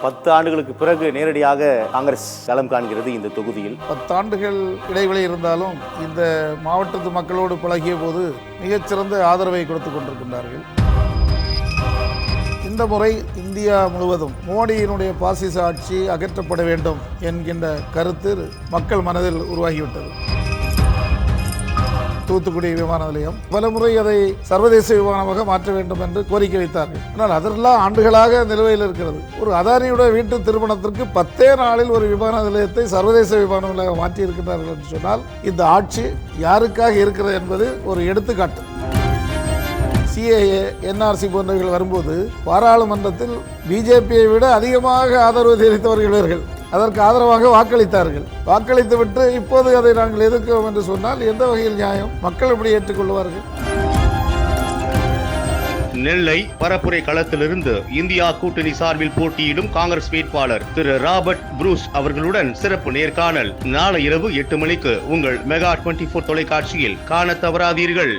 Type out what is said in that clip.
10 ஆண்டுகளுக்கு பிறகு நேரடியாக காங்கிரஸ் களம் காண்கிறது இந்த தொகுதியில். 10 ஆண்டுகள் இடைவெளி இருந்தாலும் இந்த மாவட்டத்து மக்களோடு பழகிய போது மிகச்சிறந்த ஆதரவை கொடுத்து கொண்டிருக்கின்றார்கள். இந்த முறை இந்தியா முழுவதும் மோடியினுடைய பாசிச ஆட்சி அகற்றப்பட வேண்டும் என்கின்ற கருத்து மக்கள் மனதில் உருவாகிவிட்டது. தூத்துக்குடி விமான நிலையம் பலமுறை அதை சர்வதேச விமானமாக மாற்ற வேண்டும் என்று கோரிக்கை வைத்தார்கள். ஆனால் அதெல்லாம் ஆண்டுகளாக நிலுவையில் இருக்கிறது. ஒரு அதானியுடைய வீட்டு திருமணத்திற்கு 10 நாளில் ஒரு விமான நிலையத்தை சர்வதேச விமான நிலையம் மாற்றி இருக்கிறார்கள் என்று சொன்னால் இந்த ஆட்சி யாருக்காக இருக்கிறது என்பது ஒரு எடுத்துக்காட்டு. CAA, NRC போன்றவர்கள் வரும்போது பாராளுமன்றத்தில் பிஜேபியை விட அதிகமாக ஆதரவு தெரிவித்தவர்கள் இவர்கள். அதற்கு ஆதரவாக வாக்களித்தார்கள். வாக்களித்துவிட்டு இப்போது அதை நாங்கள் எதிர்க்கிறோம் என்று சொன்னால் எந்த வகையில் நியாயம்? மக்கள் எப்படி ஏற்றுக்கொள்வார்கள்? நெல்லை பரப்புரை களத்திலிருந்து இந்தியா கூட்டணி சார்பில் போட்டியிடும் காங்கிரஸ் வேட்பாளர் திரு ராபர்ட் புரூஸ் அவர்களுடன் சிறப்பு நேர்காணல் நாளை இரவு 8 மணிக்கு உங்கள் மெகா 24 தொலைக்காட்சியில் காண தவறாதீர்கள்.